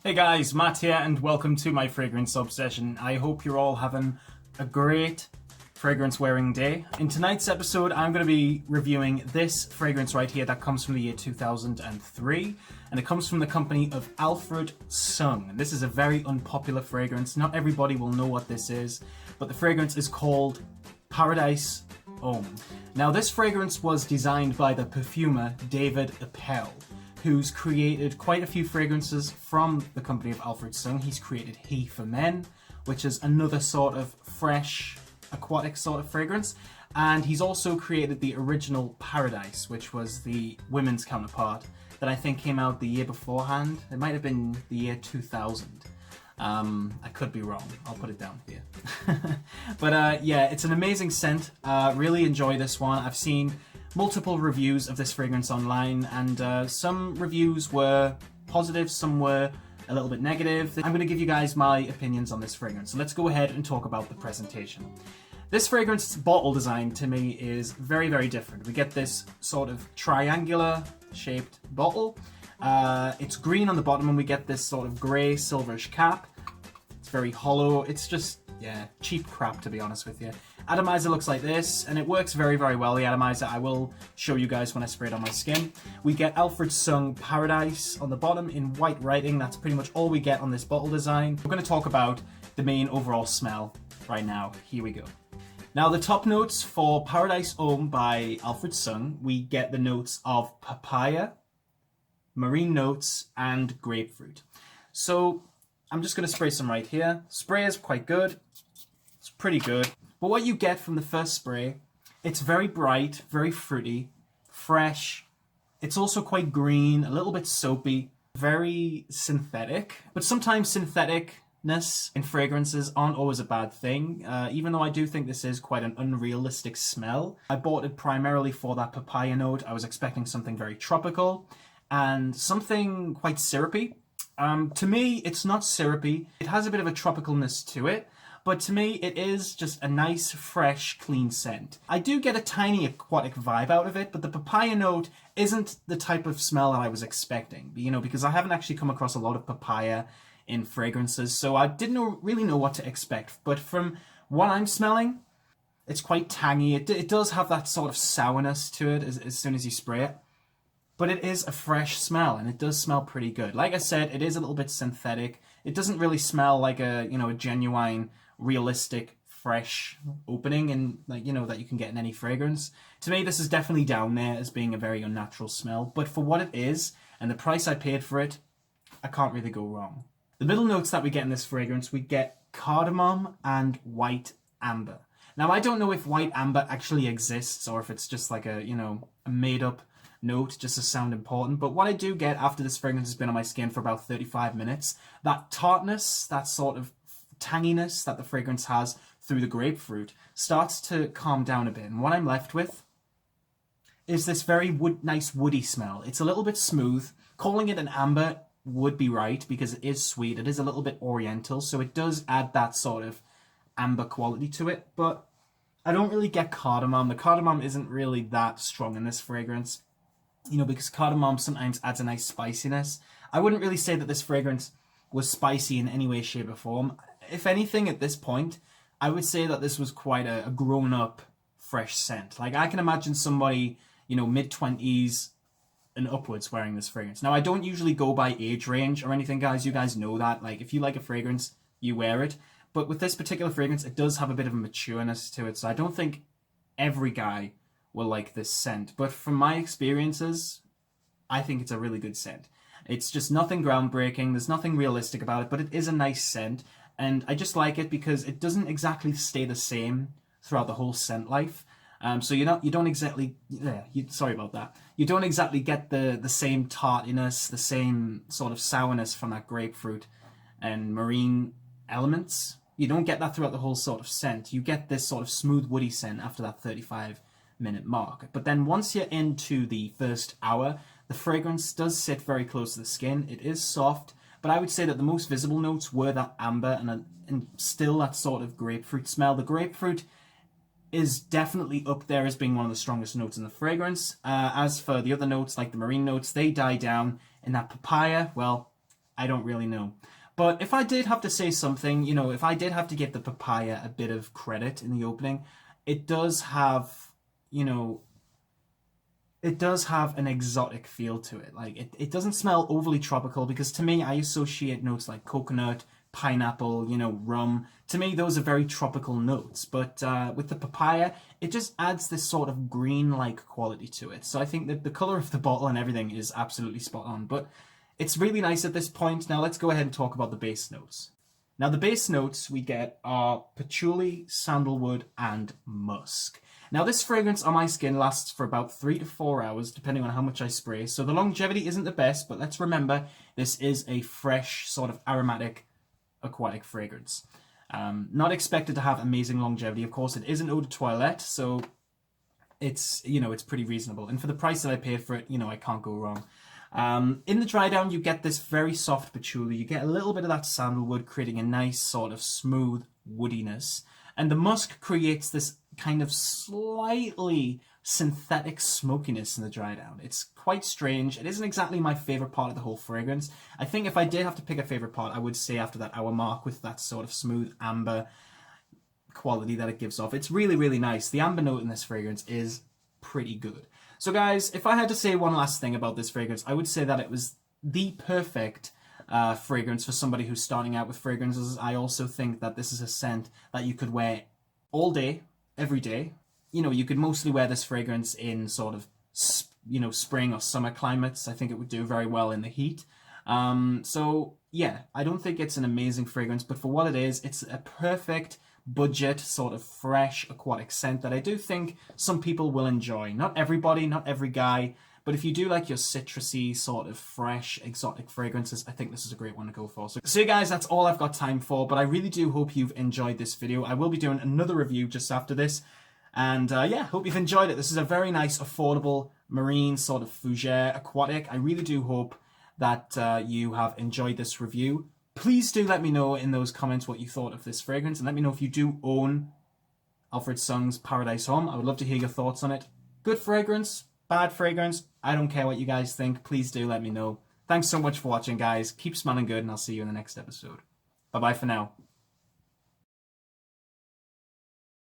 Hey guys, Matt here and welcome to my fragrance obsession. I hope you're all having a great fragrance wearing day. In tonight's episode, I'm going to be reviewing this fragrance right here that comes from the year 2003, and it comes from the company of Alfred. This is a very unpopular fragrance. Not everybody will know what this is, but the fragrance is called Paradise Homme. Now, this fragrance was designed by the perfumer David Appel, who's created quite a few fragrances from the company of Alfred. He's created He for Men, which is another sort of fresh, aquatic sort of fragrance. And he's also created the original Paradise, which was the women's counterpart that I think came out the year beforehand. It might have been the year 2000. I could be wrong. I'll put it down here. But yeah, it's an amazing scent. Really enjoy this one. I've seen multiple reviews of this fragrance online, and some reviews were positive, some were a little bit negative. I'm going to give you guys my opinions on this fragrance. So let's go ahead and talk about the presentation. This fragrance bottle design to me is very, very different. We get this sort of triangular shaped bottle. It's green on the bottom, and we get this sort of grey silverish cap. It's very hollow. It's just, yeah, cheap crap, to be honest with you. Atomizer looks like this, and it works very, very well, the atomizer. I will show you guys when I spray it on my skin. We get Alfred Paradise on the bottom in white writing. That's pretty much all we get on this bottle design. We're going to talk about the main overall smell right now. Here we go. Now, the top notes for Paradise Homme by Alfred, we get the notes of papaya, marine notes, and grapefruit. So I'm just going to spray some right here. Spray is quite good. It's pretty good. But what you get from the first spray, it's very bright, very fruity, fresh. It's also quite green, a little bit soapy, very synthetic. But sometimes syntheticness in fragrances aren't always a bad thing, even though I do think this is quite an unrealistic smell. I bought it primarily for that papaya note. I was expecting something very tropical and something quite syrupy. To me, it's not syrupy. It has a bit of a tropicalness to it. But to me, it is just a nice, fresh, clean scent. I do get a tiny aquatic vibe out of it, but the papaya note isn't the type of smell that I was expecting, because I haven't actually come across a lot of papaya in fragrances, so I didn't really know what to expect. But from what I'm smelling, it's quite tangy. It does have that sort of sourness to it as soon as you spray it. But it is a fresh smell, and it does smell pretty good. Like I said, it is a little bit synthetic. It doesn't really smell like a genuine, realistic, fresh opening, and that you can get in any fragrance. To me, this is definitely down there as being a very unnatural smell. But for what it is and the price I paid for it, I can't really go wrong. The middle notes that we get in this fragrance, we get cardamom and white amber. Now, I don't know if white amber actually exists or if it's just like a made-up note just to sound important, but what I do get after this fragrance has been on my skin for about 35 minutes, that tartness, that sort of tanginess that the fragrance has through the grapefruit starts to calm down a bit, and what I'm left with is this very nice woody smell. It's a little bit smooth. Calling it an amber would be right because it is sweet. It is a little bit oriental, so it does add that sort of amber quality to it, but I don't really get cardamom. The cardamom isn't really that strong in this fragrance, because cardamom sometimes adds a nice spiciness. I wouldn't really say that this fragrance was spicy in any way, shape, or form. If anything, at this point, I would say that this was quite a grown-up, fresh scent. Like, I can imagine somebody, mid-20s and upwards wearing this fragrance. Now, I don't usually go by age range or anything, guys. You guys know that. Like, if you like a fragrance, you wear it. But with this particular fragrance, it does have a bit of a matureness to it. So I don't think every guy will like this scent. But from my experiences, I think it's a really good scent. It's just nothing groundbreaking. There's nothing realistic about it, but it is a nice scent. And I just like it because it doesn't exactly stay the same throughout the whole scent life. So you don't exactly, sorry about that. You don't exactly get the same tartiness, the same sort of sourness from that grapefruit and marine elements. You don't get that throughout the whole sort of scent. You get this sort of smooth woody scent after that 35-minute mark. But then once you're into the first hour, the fragrance does sit very close to the skin. It is soft, but I would say that the most visible notes were that amber and still that sort of grapefruit smell. The grapefruit is definitely up there as being one of the strongest notes in the fragrance. As for the other notes, like the marine notes, they die down. In that papaya, well, I don't really know. But if I did have to say something, you know, if I did have to give the papaya a bit of credit in the opening, it does have, you know, it does have an exotic feel to it. Like, it doesn't smell overly tropical, because to me, I associate notes like coconut, pineapple, you know, rum. To me, those are very tropical notes. But with the papaya, it just adds this sort of green-like quality to it. So I think that the color of the bottle and everything is absolutely spot on. But it's really nice at this point. Now let's go ahead and talk about the base notes. Now the base notes we get are patchouli, sandalwood, and musk. Now this fragrance on my skin lasts for about 3 to 4 hours, depending on how much I spray. So the longevity isn't the best, but let's remember this is a fresh, sort of aromatic, aquatic fragrance. Not expected to have amazing longevity. Of course, it is an eau de toilette, so it's, you know, it's pretty reasonable. And for the price that I paid for it, you know, I can't go wrong. In the dry down, you get this very soft patchouli. You get a little bit of that sandalwood, creating a nice sort of smooth woodiness. And the musk creates this kind of slightly synthetic smokiness in the dry down. It's quite strange. It isn't exactly my favorite part of the whole fragrance. I think if I did have to pick a favorite part, I would say after that hour mark, with that sort of smooth amber quality that it gives off. It's really, really nice. The amber note in this fragrance is pretty good. So guys, if I had to say one last thing about this fragrance, I would say that it was the perfect fragrance for somebody who's starting out with fragrances. I also think that this is a scent that you could wear all day, every day. You know, you could mostly wear this fragrance in sort of, you know, spring or summer climates. I think it would do very well in the heat. So yeah, I don't think it's an amazing fragrance, but for what it is, it's a perfect budget, sort of fresh aquatic scent that I do think some people will enjoy. Not everybody, not every guy, but if you do like your citrusy, sort of fresh, exotic fragrances, I think this is a great one to go for. So you guys, that's all I've got time for, but I really do hope you've enjoyed this video. I will be doing another review just after this, and yeah, hope you've enjoyed it. This is a very nice, affordable, marine, sort of fougere, aquatic. I really do hope that you have enjoyed this review. Please do let me know in those comments what you thought of this fragrance, and let me know if you do own Alfred Sung's Paradise Homme. I would love to hear your thoughts on it. Good fragrance, bad fragrance, I don't care what you guys think. Please do let me know. Thanks so much for watching, guys. Keep smelling good, and I'll see you in the next episode. Bye-bye for now.